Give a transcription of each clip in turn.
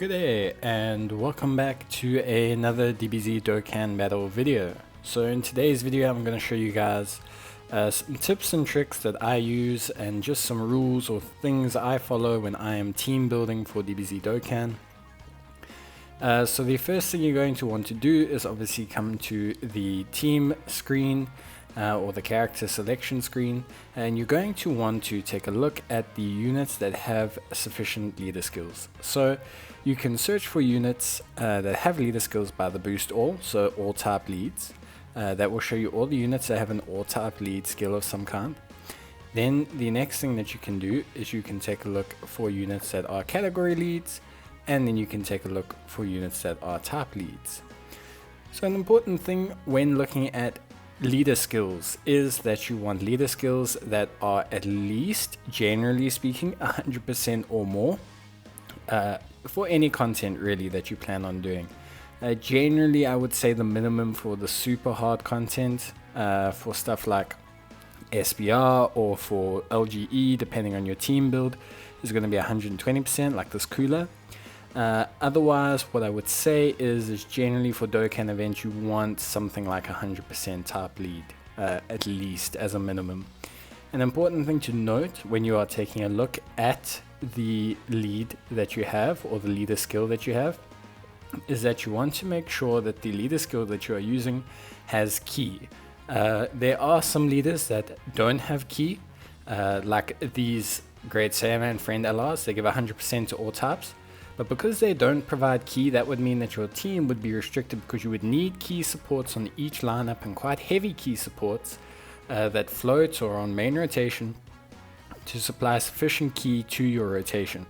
Good day and welcome back to another Dbz Dokkan battle video. So in today's video I'm going to show you guys some tips and tricks that I use and just some rules or things I follow when I am team building for Dbz Dokkan. So the first thing you're going to want to do is obviously come to the team screen or the character selection screen, and you're going to want to take a look at the units that have sufficient leader skills. So you can search for units that have leader skills by the boost all, so all type leads. That will show you all the units that have an all type lead skill of some kind. Then the next thing that you can do is you can take a look for units that are category leads, and then you can take a look for units that are type leads. So an important thing when looking at leader skills is that you want leader skills that are at least, generally speaking, 100% or more for any content really that you plan on doing. Generally, I would say the minimum for the super hard content for stuff like SBR or for LGE, depending on your team build, is going to be 120%, like this cooler. Otherwise, what I would say is generally for Dokkan events, you want something like 100% type lead, at least as a minimum. An important thing to note when you are taking a look at the lead that you have or the leader skill that you have is that you want to make sure that the leader skill that you are using has key. There are some leaders that don't have key, like these Great Saiyaman friend LRs. They give 100% to all types. But because they don't provide key, that would mean that your team would be restricted because you would need key supports on each lineup, and quite heavy key supports that float or on main rotation to supply sufficient key to your rotation.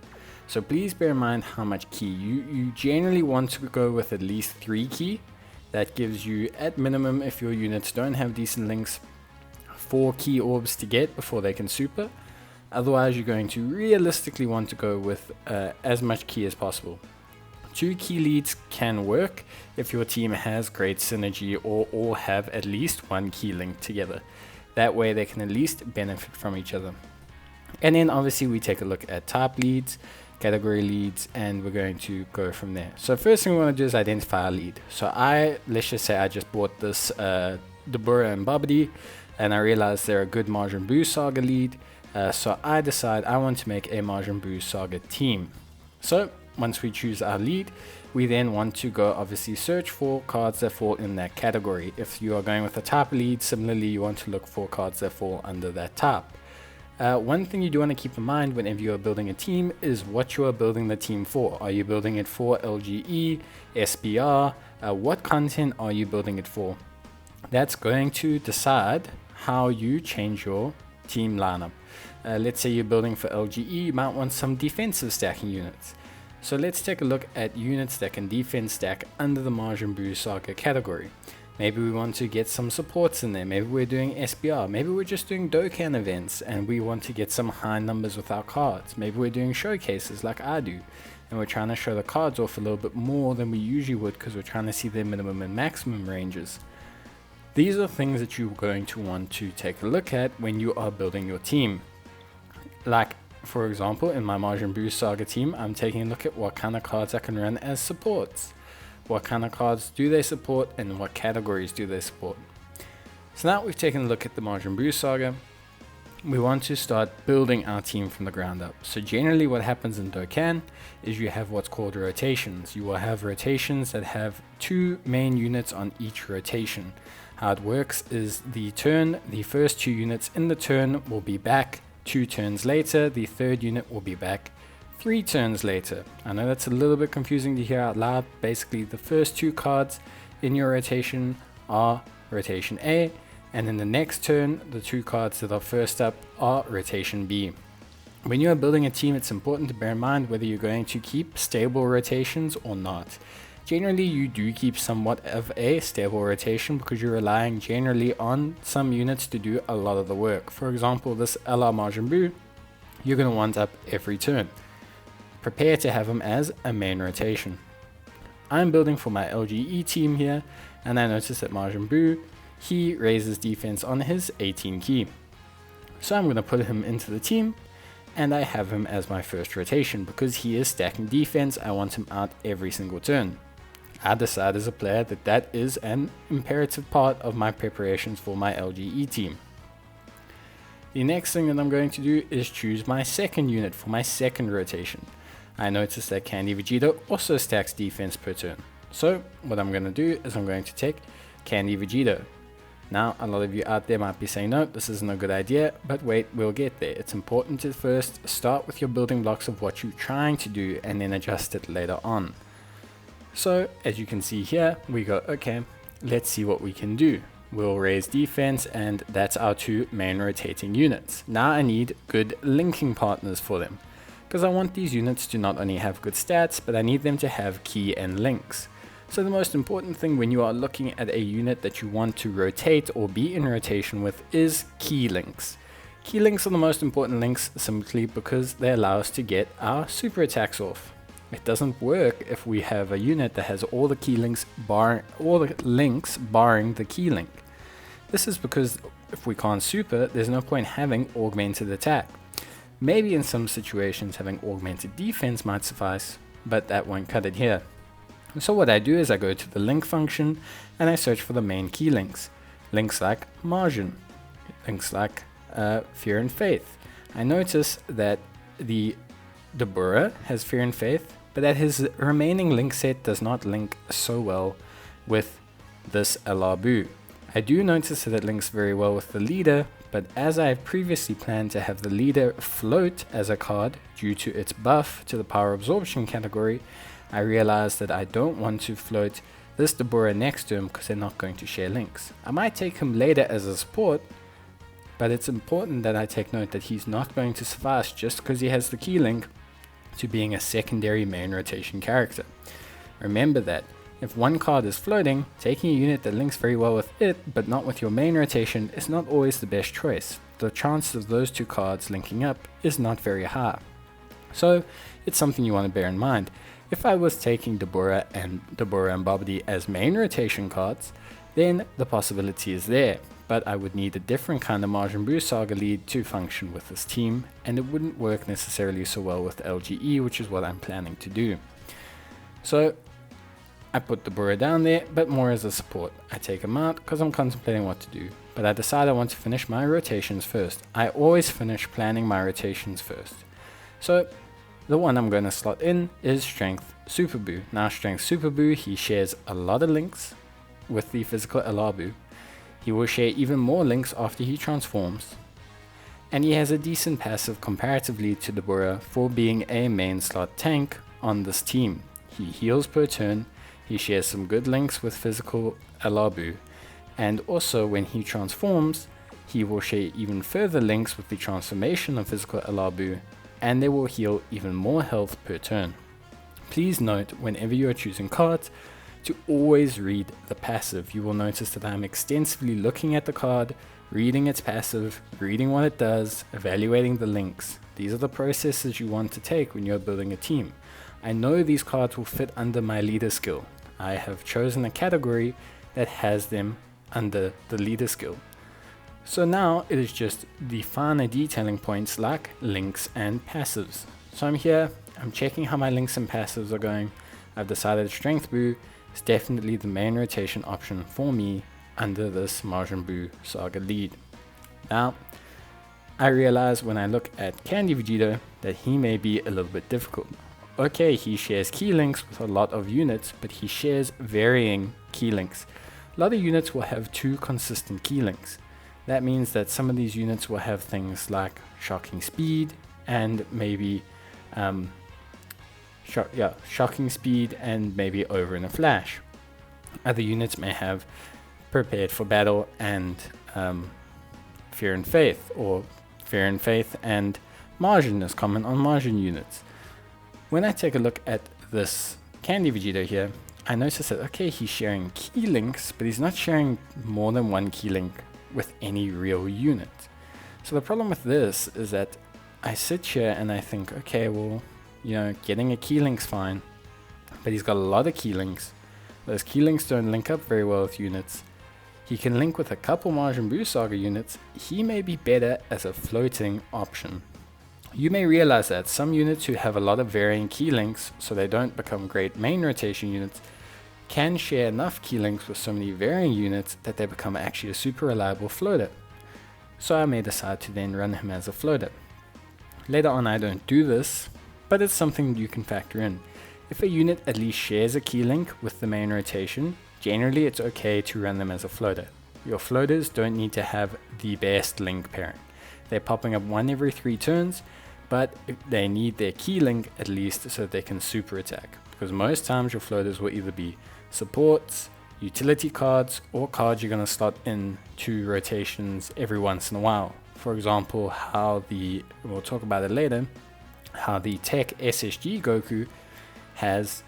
So please bear in mind how much key. You generally want to go with at least 3 key. That gives you, at minimum, if your units don't have decent links, 4 key orbs to get before they can super. Otherwise, you're going to realistically want to go with as much key as possible. 2 key leads can work if your team has great synergy or all have at least 1 key link together. That way they can at least benefit from each other. And then obviously we take a look at type leads, category leads, and we're going to go from there. So first thing we want to do is identify a lead. So let's just say I just bought this Dbz and Dbz, and I realized they're a good Majin Buu Saga lead. So I decide I want to make a Majin Buu Saga team. So once we choose our lead, we then want to go obviously search for cards that fall in that category. If you are going with a type lead, similarly you want to look for cards that fall under that type. One thing you do want to keep in mind whenever you are building a team is what you are building the team for. Are you building it for LGE, SBR? What content are you building it for? That's going to decide how you change your team lineup. Let's say you're building for LGE, you might want some defensive stacking units. So let's take a look at units that can defense stack under the Majin Buu Saga category. Maybe we want to get some supports in there. Maybe we're doing SBR. Maybe we're just doing Dokkan events and we want to get some high numbers with our cards. Maybe we're doing showcases like I do, and we're trying to show the cards off a little bit more than we usually would because we're trying to see their minimum and maximum ranges. These are things that you're going to want to take a look at when you are building your team. Like, for example, in my Majin Buu Saga team, I'm taking a look at what kind of cards I can run as supports. What kind of cards do they support and what categories do they support? So now we've taken a look at the Majin Buu Saga, we want to start building our team from the ground up. So generally what happens in Dokkan is you have what's called rotations. You will have rotations that have 2 main units on each rotation. How it works is the first 2 units in the turn will be back 2 turns later, the 3rd unit will be back 3 turns later. I know that's a little bit confusing to hear out loud. Basically, the first 2 cards in your rotation are rotation A, and in the next turn, the 2 cards that are first up are rotation B. When you are building a team, it's important to bear in mind whether you're going to keep stable rotations or not. Generally, you do keep somewhat of a stable rotation because you're relying generally on some units to do a lot of the work. For example, this LR Majin Buu, you're going to want up every turn. Prepare to have him as a main rotation. I'm building for my LGE team here, and I notice that Majin Buu, he raises defense on his 18 key. So I'm going to put him into the team, and I have him as my first rotation because he is stacking defense. I want him out every single turn. I decide as a player that that is an imperative part of my preparations for my LGE team. The next thing that I'm going to do is choose my second unit for my second rotation. I notice that Candy Vegeta also stacks defense per turn. So what I'm going to do is I'm going to take Candy Vegeta. Now a lot of you out there might be saying, no, this isn't a good idea, but wait, we'll get there. It's important to first start with your building blocks of what you're trying to do and then adjust it later on. So as you can see here, we go, okay, let's see what we can do. We'll raise defense, and that's our two main rotating units. Now I need good linking partners for them, because I want these units to not only have good stats, but I need them to have key and links. So the most important thing when you are looking at a unit that you want to rotate or be in rotation with is key links. Key links are the most important links simply because they allow us to get our super attacks off. It doesn't work if we have a unit that has all the key links barring the key link. This is because if we can't super, there's no point having augmented attack. Maybe in some situations having augmented defense might suffice, but that won't cut it here. So what I do is I go to the link function and I search for the main key links. Links like margin, links like fear and faith. I notice that the Dbz has fear and faith, but that his remaining link set does not link so well with this LRBU. I do notice that it links very well with the leader, but as I previously planned to have the leader float as a card due to its buff to the power absorption category, I realized that I don't want to float this Dbz next to him because they're not going to share links. I might take him later as a support, but it's important that I take note that he's not going to suffice just because he has the key link to being a secondary main rotation character. Remember that if one card is floating, taking a unit that links very well with it but not with your main rotation is not always the best choice. The chance of those two cards linking up is not very high. So it's something you want to bear in mind. If I was taking Dbz and Babidi as main rotation cards, then the possibility is there, but I would need a different kind of Majin Buu Saga lead to function with this team, and it wouldn't work necessarily so well with LGE, which is what I'm planning to do. So I put Dbz down there, but more as a support. I take him out because I'm contemplating what to do, but I decide I want to finish my rotations first. I always finish planning my rotations first. So the one I'm going to slot in is Strength Super Buu. Now Strength Super Buu, he shares a lot of links with the physical LRBU. He will share even more links after he transforms, and he has a decent passive comparatively to Dbz for being a main slot tank on this team. He heals per turn, he shares some good links with physical LRBU, and also when he transforms, he will share even further links with the transformation of physical LRBU, and they will heal even more health per turn. Please note, whenever you are choosing cards, to always read the passive. You will notice that I'm extensively looking at the card, reading its passive, reading what it does, evaluating the links. These are the processes you want to take when you're building a team. I know these cards will fit under my leader skill. I have chosen a category that has them under the leader skill. So now it is just the finer detailing points like links and passives. So I'm here, I'm checking how my links and passives are going. I've decided Strength Buu is definitely the main rotation option for me under this Majin Buu Saga lead. Now, I realize when I look at Candy Vegeta that he may be a little bit difficult. Okay, he shares key links with a lot of units, but he shares varying key links. A lot of units will have two consistent key links. That means that some of these units will have things like shocking speed and maybe shocking speed and maybe over in a flash. Other units may have prepared for battle and fear and faith, or fear and faith and margin is common on margin units. When I take a look at this Candy Vegeta here, I notice that okay, he's sharing key links, but he's not sharing more than one key link with any real unit. So the problem with this is that I sit here and I think, okay, well, you know, getting a key link's fine, but he's got a lot of key links. Those key links don't link up very well with units. He can link with a couple Majin Buu Saga units. He may be better as a floating option. You may realize that some units who have a lot of varying key links, so they don't become great main rotation units, can share enough key links with so many varying units that they become actually a super reliable floater. So I may decide to then run him as a floater. Later on I don't do this, but it's something you can factor in. If a unit at least shares a key link with the main rotation, generally it's okay to run them as a floater. Your floaters don't need to have the best link pairing. They're popping up 1 every 3 turns, but they need their key link at least so that they can super attack. Because most times your floaters will either be supports, utility cards, or cards you're going to slot in to rotations every once in a while. For example, we'll talk about it later, how the Tech SSG Goku has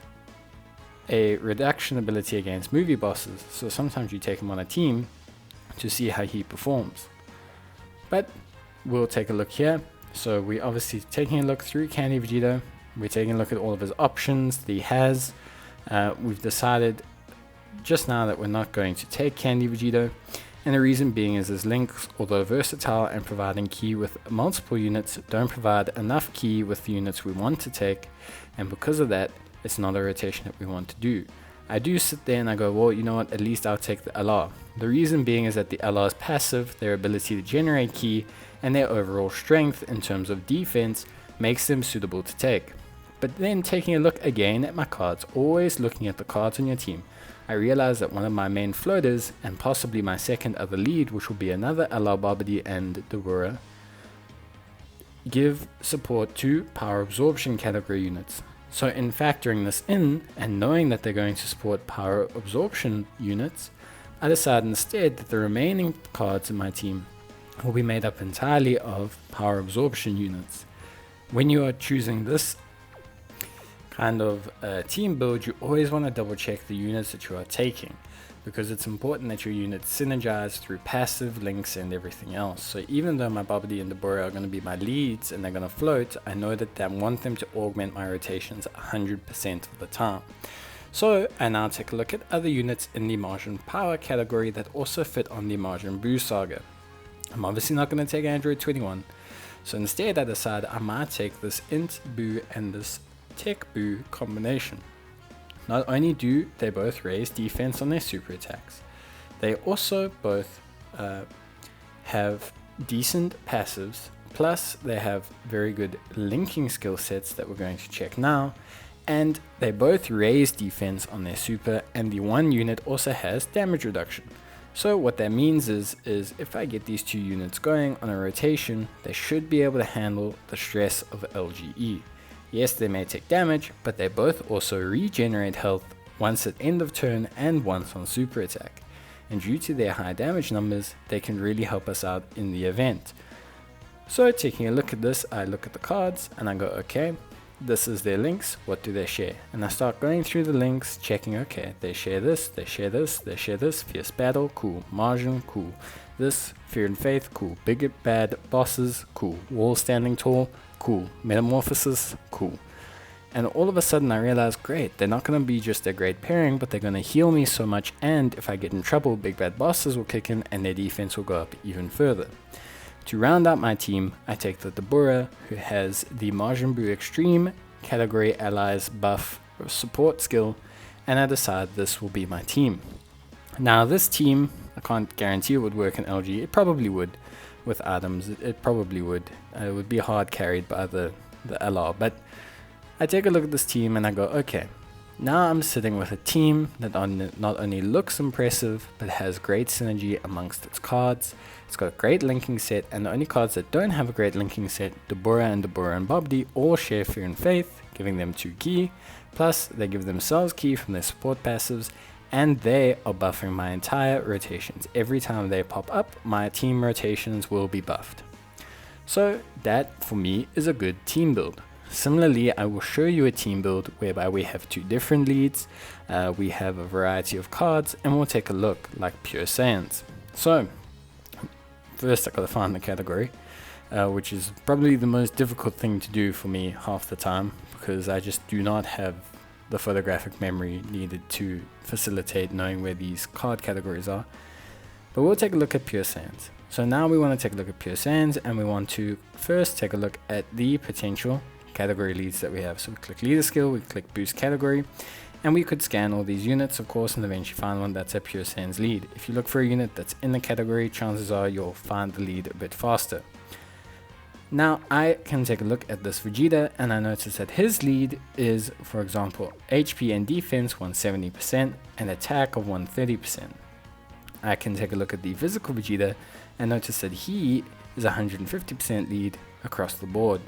a reduction ability against movie bosses, so sometimes you take him on a team to see how he performs. But we'll take a look here. So we're obviously taking a look through Candy Vegeta. We're taking a look at all of his options that he has. We've decided just now that we're not going to take Candy Vegeta, and the reason being is his links, although versatile and providing key with multiple units, don't provide enough key with the units we want to take, and because of that, it's not a rotation that we want to do. I do sit there and I go, well, you know what, at least I'll take the LR. The reason being is that the LR's passive, their ability to generate key, and their overall strength in terms of defense makes them suitable to take. But then taking a look again at my cards, always looking at the cards on your team, I realized that one of my main floaters, and possibly my second other lead, which will be another LR Babidi and Deborah, give support to power absorption category units. So in factoring this in, and knowing that they're going to support power absorption units, I decided instead that the remaining cards in my team will be made up entirely of power absorption units. When you are choosing this kind of team build, you always want to double check the units that you are taking, because it's important that your units synergize through passive links and everything else. So even though my Babidi and Deborah are going to be my leads and they're going to float, I know that I want them to augment my rotations 100% of the time. So I now take a look at other units in the Majin Power category that also fit on the Majin Buu saga. I'm obviously not going to take Android 21, so instead I decided I might take this Int Buu and this Tech Buu combination. Not only do they both raise defense on their super attacks, they also both have decent passives, plus they have very good linking skill sets that we're going to check now, and they both raise defense on their super, and the one unit also has damage reduction. So what that means is if I get these two units going on a rotation, they should be able to handle the stress of LGE. Yes, they may take damage, but they both also regenerate health once at end of turn and once on super attack. And due to their high damage numbers, they can really help us out in the event. So taking a look at this, I look at the cards and I go, okay, this is their links, what do they share? And I start going through the links, checking, okay, they share this, they share this, they share this, Fierce Battle, cool, Margin, cool, this, Fear and Faith, cool, Big Bad Bosses, cool, Wall Standing Tall, cool, Metamorphosis, cool. And all of a sudden I realized, great, they're not going to be just a great pairing, but they're going to heal me so much, and if I get in trouble, Big Bad Bosses will kick in and their defense will go up even further. To round out my team, I take the Deborah, who has the Majin Buu Extreme category allies buff or support skill, and I decide this will be my team. Now this team, I can't guarantee it would work in LG, it probably would with items, it probably would. It would be hard carried by the LR, but I take a look at this team and I go, okay, now I'm sitting with a team that not only looks impressive, but has great synergy amongst its cards. It's got a great linking set, and the only cards that don't have a great linking set, Deborah and Babidi, all share Fear and Faith, giving them 2 key, plus they give themselves key from their support passives, and they are buffing my entire rotations. Every time they pop up, my team rotations will be buffed. So that for me is a good team build. Similarly, I will show you a team build whereby we have 2 different leads, we have a variety of cards, and we'll take a look like Pure Saiyans. So first I gotta find the category, which is probably the most difficult thing to do for me half the time, because I just do not have the photographic memory needed to facilitate knowing where these card categories are. But we'll take a look at Pure Saiyans. So now we want to take a look at pure sands, and we want to first take a look at the potential category leads that we have. So we click leader skill, we click boost category, and we could scan all these units, of course, and eventually find one that's a pure sands lead. If you look for a unit that's in the category, chances are you'll find the lead a bit faster. Now I can take a look at this Vegeta, and I notice that his lead is, for example, HP and defense 170% and attack of 130%. I can take a look at the physical Vegeta and notice that he is 150% lead across the board.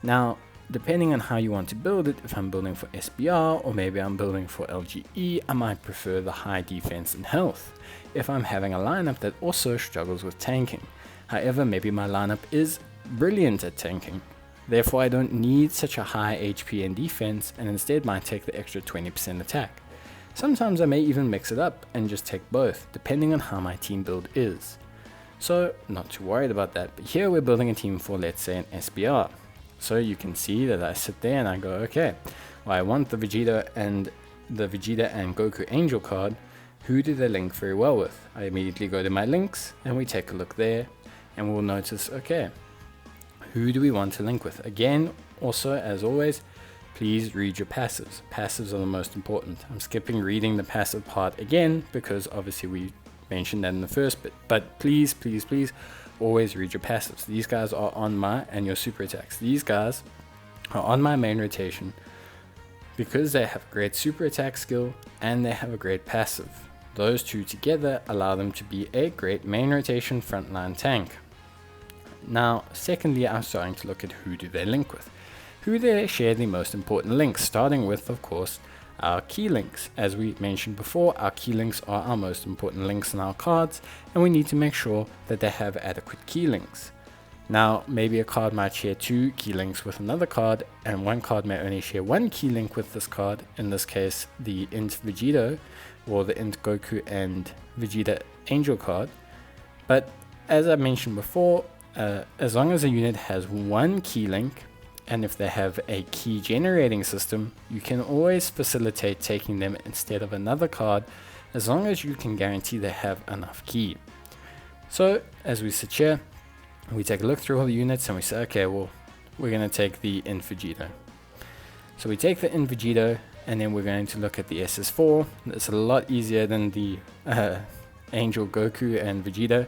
Now, depending on how you want to build it, if I'm building for SBR or maybe I'm building for LGE, I might prefer the high defense and health if I'm having a lineup that also struggles with tanking. However, maybe my lineup is brilliant at tanking, therefore I don't need such a high HP and defense, and instead might take the extra 20% attack. Sometimes I may even mix it up and just take both, depending on how my team build is. So not too worried about that, but here we're building a team for, let's say, an SBR. So you can see that I sit there and I go, okay, well, I want the Vegeta and Goku Angel card. Who do they link very well with? I immediately go to my links and we take a look there, and we'll notice, okay, who do we want to link with? Again, also, as always, please read your passives. Passives are the most important. I'm skipping reading the passive part again because obviously we mentioned that in the first bit, but please always read your passives. These guys are on my, and your super attacks, these guys are on my main rotation because they have a great super attack skill and they have a great passive. Those two together allow them to be a great main rotation frontline tank. Now, secondly, I'm starting to look at who do they link with, who they share the most important links, starting with, of course, our key links. As we mentioned before, our key links are our most important links in our cards, and we need to make sure that they have adequate key links. Now, maybe a card might share 2 key links with another card, and one card may only share 1 key link with this card, in this case the Int Vegeta or the Int Goku and Vegeta Angel card. But as I mentioned before, as long as a unit has 1 key link, and if they have a key generating system, you can always facilitate taking them instead of another card, as long as you can guarantee they have enough key. So as we sit here, we take a look through all the units and we say, okay, well, we're going to take the Int Vegeta. So we take the Int Vegeta, and then we're going to look at the SS4. It's a lot easier than the Angel Goku and Vegeta,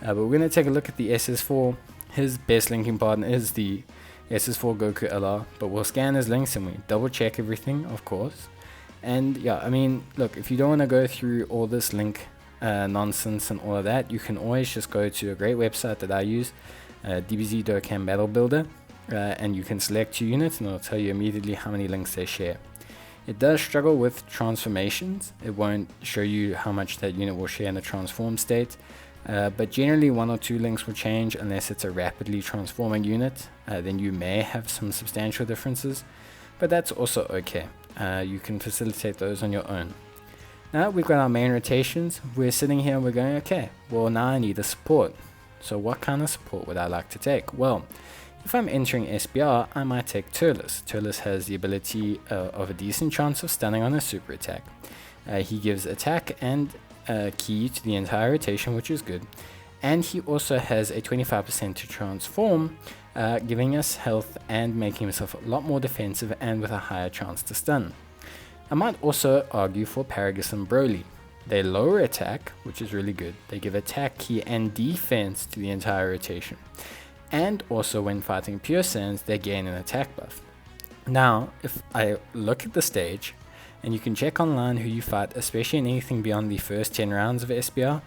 but we're going to take a look at the SS4. His best linking partner is the SS4 Goku LR, but we'll scan his links and we double check everything, of course. And yeah, I mean, look, if you don't want to go through all this link nonsense and all of that, you can always just go to a great website that I use, Dbz Documental Builder, and you can select your units and it'll tell you immediately how many links they share. It does struggle with transformations. It won't show you how much that unit will share in the transform state. But generally 1 or 2 links will change unless it's a rapidly transforming unit. Then you may have some substantial differences, but that's also okay. You can facilitate those on your own. Now we've got our main rotations. We're sitting here and we're going, okay, well now I need a support. So what kind of support would I like to take? Well, if I'm entering SBR, I might take Turles. Turles has the ability of a decent chance of stunning on a super attack. He gives attack and key to the entire rotation, which is good, and he also has a 25% to transform, giving us health and making himself a lot more defensive and with a higher chance to stun. I might also argue for Paragus and Broly. They lower attack, which is really good. They give attack, key, and defense to the entire rotation, and also when fighting pure sands they gain an attack buff. Now if I look at the stage, and you can check online who you fight, especially in anything beyond the first 10 rounds of SBR.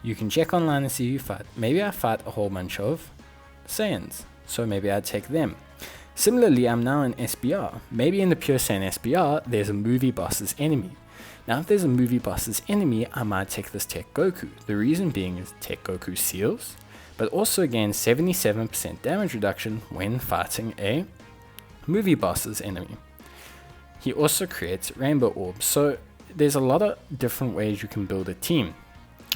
You can check online and see who you fight. Maybe I fight a whole bunch of Saiyans, so maybe I'd take them. Similarly, I'm now in SBR. Maybe in the pure Saiyan SBR, there's a movie boss's enemy. Now if there's a movie boss's enemy, I might take this Tech Goku. The reason being is Tech Goku seals, but also gains 77% damage reduction when fighting a movie boss's enemy. He also creates rainbow orbs, so there's a lot of different ways you can build a team.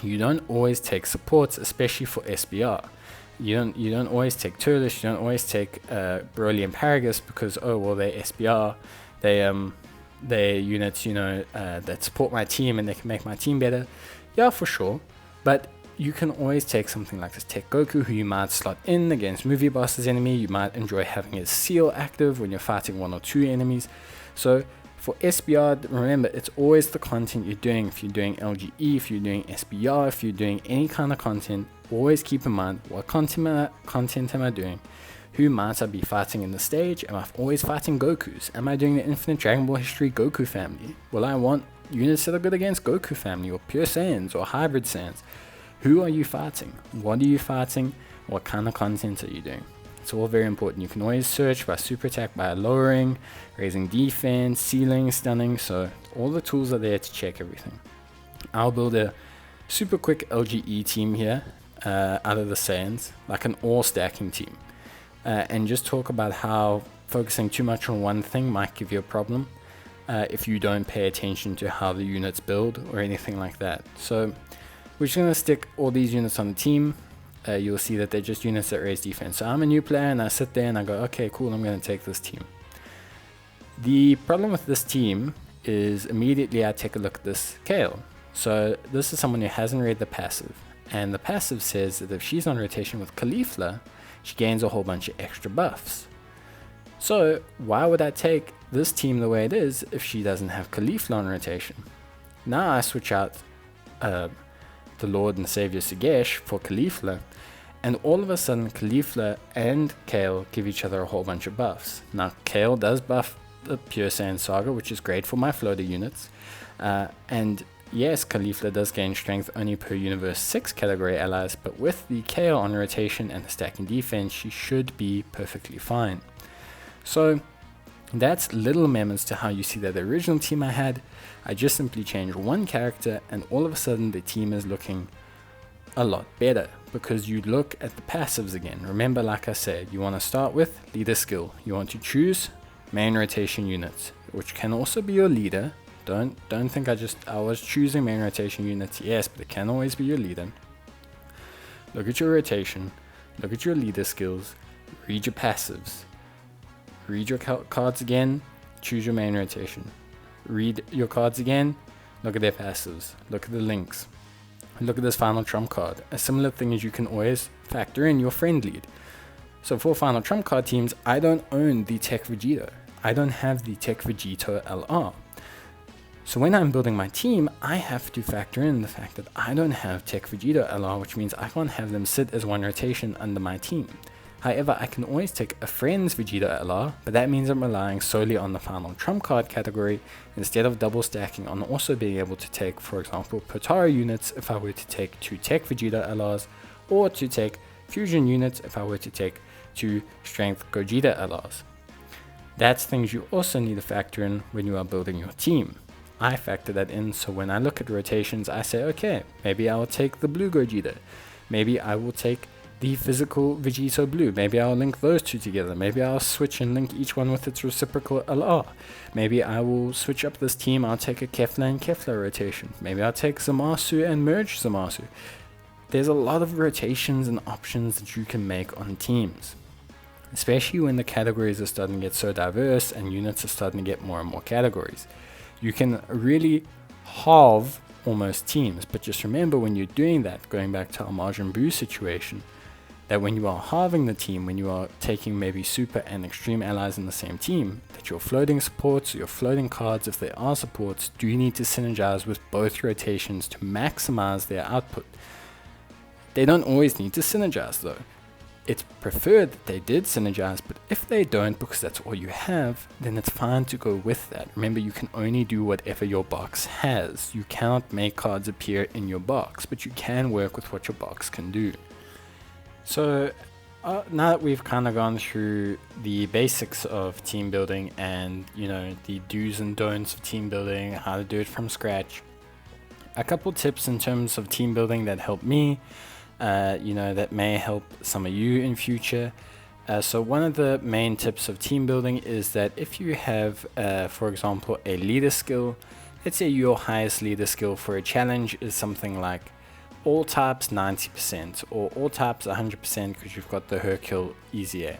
You don't always take supports, especially for SBR. You don't always take Turles, you don't always take Broly and Paragus because, oh well, they're SBR, they're units, that support my team and they can make my team better. Yeah, for sure, but you can always take something like this Tech Goku, who you might slot in against movie bosses enemy. You might enjoy having his seal active when you're fighting 1 or 2 enemies. So for SBR, remember, it's always the content you're doing. If you're doing LGE, if you're doing SBR, if you're doing any kind of content, always keep in mind, what content am I doing? Who might I be fighting in the stage? Am I always fighting Gokus? Am I doing the Infinite Dragon Ball History Goku family? Will I want units that are good against Goku family, or Pure Saiyans, or Hybrid Saiyans? Who are you fighting? What are you fighting? What kind of content are you doing? It's all very important. You can always search by super attack, by lowering, raising defense, sealing, stunning. So all the tools are there to check everything. I'll build a super quick LGE team here out of the Saiyans, like an all stacking team. And just talk about how focusing too much on one thing might give you a problem if you don't pay attention to how the units build or anything like that. So we're just going to stick all these units on the team. You'll see that they're just units that raise defense. So I'm a new player and I sit there and I go, okay, cool, I'm going to take this team. The problem with this team is immediately I take a look at this Kale. So this is someone who hasn't read the passive. And the passive says that if she's on rotation with Caulifla, she gains a whole bunch of extra buffs. So why would I take this team the way it is if she doesn't have Caulifla on rotation? Now I switch out the Lord and Savior Sugesh for Caulifla, and all of a sudden Caulifla and Kale give each other a whole bunch of buffs. Now Kale does buff the Pure Saiyan Saga, which is great for my floater units, and yes, Caulifla does gain strength only per Universe 6 category allies, but with the Kale on rotation and the stacking defense, she should be perfectly fine. So that's little amendments to how you see that the original team I had. I just simply changed one character and all of a sudden the team is looking a lot better, because you look at the passives again. Remember, like I said, you want to start with leader skill. You want to choose main rotation units, which can also be your leader. Don't think I was choosing main rotation units, yes, but it can always be your leader. Look at your rotation, look at your leader skills, read your passives, read your cards again, choose your main rotation. Read your cards again, look at their passives, look at the links, look at this final trump card. A similar thing is you can always factor in your friend lead. So for final trump card teams, I don't own the Tech Vegito. I don't have the Tech Vegito LR. So when I'm building my team, I have to factor in the fact that I don't have Tech Vegito LR, which means I can't have them sit as one rotation under my team. However, I can always take a friend's Vegito LR, but that means I'm relying solely on the final trump card category instead of double stacking on also being able to take, for example, Potara units if I were to take 2 Tech Vegito LRs, or to take fusion units if I were to take 2 strength Gogeta LRs. That's things you also need to factor in when you are building your team. I factor that in, so when I look at rotations, I say, okay, maybe I will take the blue Gogeta, maybe I will take the physical Vegito blue, maybe I'll link those two together, maybe I'll switch and link each one with its reciprocal LR, maybe I will switch up this team, I'll take a Kefla and Kefla rotation, maybe I'll take Zamasu and merge Zamasu. There's a lot of rotations and options that you can make on teams, especially when the categories are starting to get so diverse and units are starting to get more and more categories. You can really halve almost teams, but just remember when you're doing that, going back to our Majin Buu situation, that when you are halving the team, when you are taking maybe super and extreme allies in the same team, that your floating supports, your floating cards, if they are supports, do need to synergize with both rotations to maximize their output. They don't always need to synergize though. It's preferred that they did synergize, but if they don't, because that's all you have, then it's fine to go with that. Remember, you can only do whatever your box has. You cannot make cards appear in your box, but you can work with what your box can do. So now that we've kind of gone through the basics of team building and, you know, the do's and don'ts of team building, how to do it from scratch, a couple tips in terms of team building that help me, that may help some of you in future. So one of the main tips of team building is that if you have, for example, a leader skill, let's say your highest leader skill for a challenge is something like all types 90% or all types 100% because you've got the Hercule Easy A.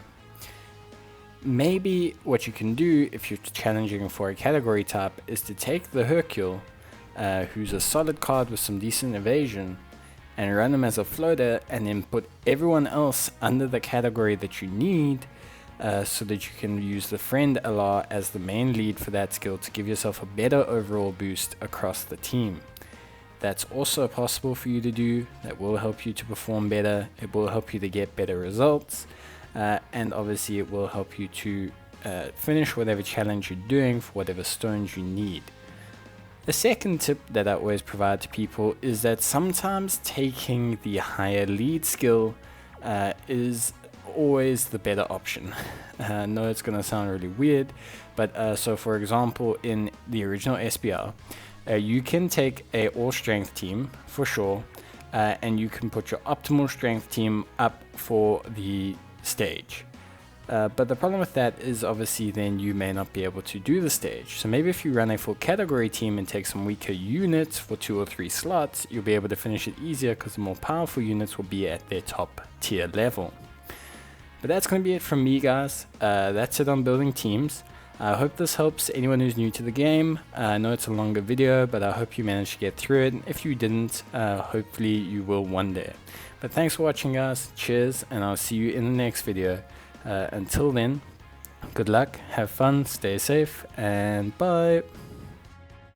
Maybe what you can do if you're challenging for a category type is to take the Hercule, who's a solid card with some decent evasion, and run them as a floater, and then put everyone else under the category that you need, so that you can use the friend LR as the main lead for that skill to give yourself a better overall boost across the team. That's also possible for you to do. That will help you to perform better. It will help you to get better results, and obviously it will help you to finish whatever challenge you're doing for whatever stones you need. The second tip that I always provide to people is that sometimes taking the higher lead skill is always the better option. I know it's going to sound really weird, but so for example, in the original SBR, you can take a all strength team for sure, and you can put your optimal strength team up for the stage. But the problem with that is obviously then you may not be able to do the stage. So maybe if you run a full category team and take some weaker units for 2 or 3 slots, you'll be able to finish it easier because the more powerful units will be at their top tier level. But that's going to be it from me, guys. That's it on building teams. I hope this helps anyone who's new to the game. I know it's a longer video, but I hope you managed to get through it. If you didn't, hopefully you will one day. But thanks for watching, guys. Cheers, and I'll see you in the next video. Until then, good luck, have fun, stay safe, and bye.